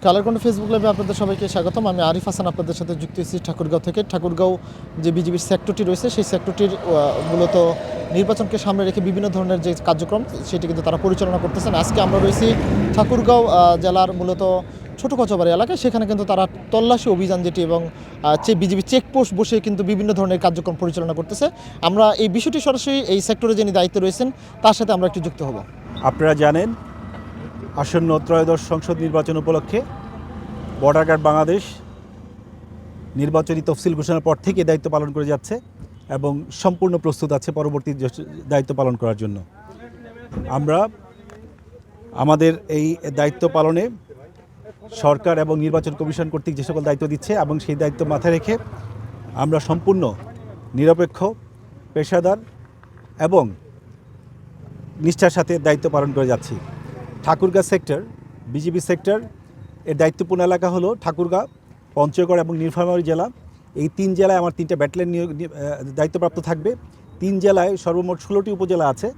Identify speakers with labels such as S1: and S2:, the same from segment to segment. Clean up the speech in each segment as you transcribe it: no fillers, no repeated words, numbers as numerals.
S1: কালারকন্ড Facebook লাইভে আপনাদের সবাইকে স্বাগতম। আমি আরিফ হাসান আপনাদের সাথে যুক্ত হয়েছি ঠাকুরগাঁও থেকে। ঠাকুরগাঁও যে বিজিবির সেক্টরটি রয়েছে সেই সেক্টরটির মূলত নির্বাচনকে সামনে রেখে বিভিন্ন ধরনের যে কার্যক্রম সেটি কিন্তু তারা পরিচালনা করতেছেন। আজকে আমরা রয়েছি ঠাকুরগাঁও জেলার মূলত ছোটো কচবাড়ি এলাকায়। সেখানে কিন্তু তারা তল্লাশি অভিযান যেটি এবং বিজিবি চেকপোস্ট বসে কিন্তু বিভিন্ন ধরনের কার্যক্রম পরিচালনা করতেছে। আমরা এই বিষয়টি সরাসরি এই সেক্টরে যিনি দায়িত্বে রয়েছেন তার সাথে আমরা একটু যুক্ত হব।
S2: আপনারা জানেন আসন্ন ত্রয়োদশ সংসদ নির্বাচন উপলক্ষে বর্ডার গার্ড বাংলাদেশ নির্বাচনী তফসিল ঘোষণার পর থেকে দায়িত্ব পালন করে যাচ্ছে এবং সম্পূর্ণ প্রস্তুত আছে পরবর্তী দায়িত্ব পালন করার জন্য। আমরা আমাদের এই দায়িত্ব পালনে সরকার এবং নির্বাচন কমিশন কর্তৃক যে সকল দায়িত্ব দিচ্ছে এবং সেই দায়িত্ব মাথায় রেখে আমরা সম্পূর্ণ নিরপেক্ষ, পেশাদার এবং নিষ্ঠার সাথে দায়িত্ব পালন করে যাচ্ছি। ঠাকুরগাঁ সেক্টর, বিজিবি সেক্টর এর দায়িত্বপূর্ণ এলাকা হলো ঠাকুরগাঁ, পঞ্চগড় এবং নীলফামারী জেলা। এই তিন জেলায় আমার 3টা ব্যাটালিয়ন দায়িত্বপ্রাপ্ত থাকবে। 3 জেলায় সর্বমোট 16টি উপজেলা আছে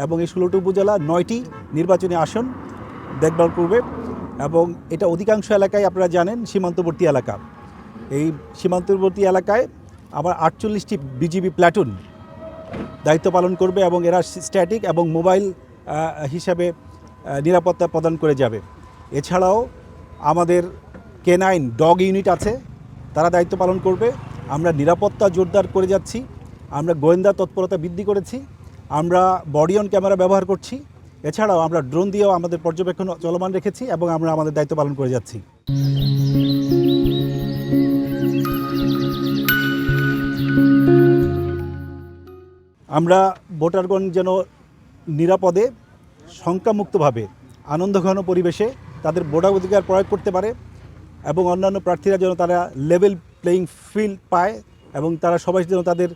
S2: এবং এই 16টি উপজেলা 9টি নির্বাচনী আসন দেখভাল করবে এবং এটা অধিকাংশ এলাকায় আপনারা জানেন সীমান্তবর্তী এলাকা। এই সীমান্তবর্তী এলাকায় আবার 48টি বিজিবি প্ল্যাটুন দায়িত্ব পালন করবে এবং এরা স্ট্যাটিক এবং মোবাইল হিসাবে নিরাপত্তা প্রদান করে যাবে। এছাড়াও আমাদের K9 ডগ ইউনিট আছে, তারা দায়িত্ব পালন করবে। আমরা নিরাপত্তা জোরদার করে যাচ্ছি, আমরা গোয়েন্দা তৎপরতা বৃদ্ধি করেছি, আমরা বডি অন ক্যামেরা ব্যবহার করছি। এছাড়াও আমরা ড্রোন দিয়েও আমাদের পর্যবেক্ষণ চলমান রেখেছি এবং আমরা আমাদের দায়িত্ব পালন করে যাচ্ছি। আমরা ভোটারগণ যেন নিরাপদে, শঙ্কামুক্তভাবে, আনন্দঘন পরিবেশে তাদের ভোটাধিকার প্রয়োগ করতে পারে এবং অন্যান্য প্রার্থীরা যেন তারা লেভেল প্লেয়িং ফিল্ড পায় এবং তারা সবাই যেন তাদের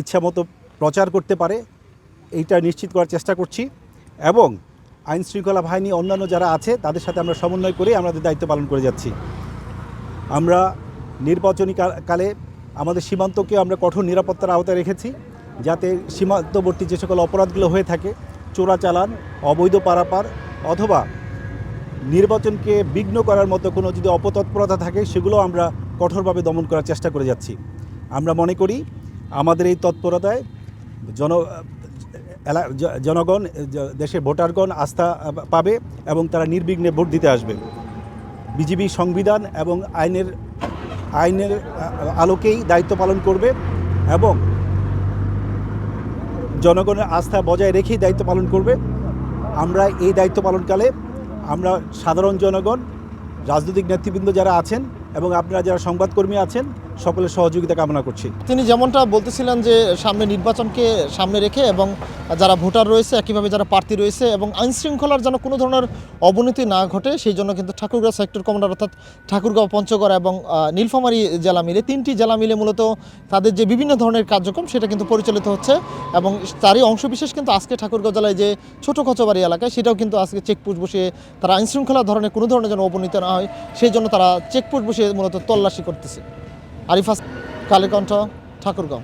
S2: ইচ্ছামতো প্রচার করতে পারে, এইটা নিশ্চিত করার চেষ্টা করছি। এবং আইনশৃঙ্খলা বাহিনী অন্যান্য যারা আছে তাদের সাথে আমরা সমন্বয় করে আমাদের দায়িত্ব পালন করে যাচ্ছি। আমরা নির্বাচনী কালে আমাদের সীমান্তকে আমরা কঠোর নিরাপত্তার আওতায় রেখেছি, যাতে সীমান্তবর্তী যে সকল অপরাধগুলো হয়ে থাকে, চোরাচালান, অবৈধ পারাপার অথবা নির্বাচনকে বিঘ্ন করার মতো কোনো যদি অপতৎপরতা থাকে সেগুলো আমরা কঠোরভাবে দমন করার চেষ্টা করে যাচ্ছি। আমরা মনে করি আমাদের এই তৎপরতায় জনগণ, দেশের ভোটারগণ আস্থা পাবে এবং তারা নির্বিঘ্নে ভোট দিতে আসবে। বিজিবি সংবিধান এবং আইনের আলোকেই দায়িত্ব পালন করবে এবং জনগণের আস্থা বজায় রেখেই দায়িত্ব পালন করবে। আমরা এই দায়িত্ব পালনকালে আমরা সাধারণ জনগণ, রাজনৈতিক নেতৃবৃন্দ যারা আছেন এবং আপনারা যারা সংবাদকর্মী আছেন সকলের সহযোগিতা কামনা করছি।
S1: তিনি যেমনটা বলতেছিলেন যে সামনে নির্বাচনকে সামনে রেখে এবং যারা ভোটার রয়েছে একইভাবে যারা প্রার্থী রয়েছে এবং আইনশৃঙ্খলার যেন কোনো ধরনের অবনতি না ঘটে সেই জন্য কিন্তু ঠাকুরগাঁও সেক্টর কমান্ডার অর্থাৎ ঠাকুরগাঁও, পঞ্চগড় এবং নীলফামারী জেলা মিলে 3টি জেলা মিলে মূলত তাদের যে বিভিন্ন ধরনের কার্যক্রম সেটা কিন্তু পরিচালিত হচ্ছে এবং তারই অংশবিশেষ কিন্তু আজকে ঠাকুরগাঁও জেলায় যে ছোটো কচবাড়ি এলাকায় সেটাও কিন্তু আজকে চেকপোস্ট বসিয়ে তারা আইনশৃঙ্খলা ধরনের কোনো ধরনের যেন অবনতি না হয় সেই জন্য তারা চেকপোস্ট বসিয়ে মূলত তল্লাশি করতেছে। আরিফ হাসান, কালের কণ্ঠ, ঠাকুরগাঁও।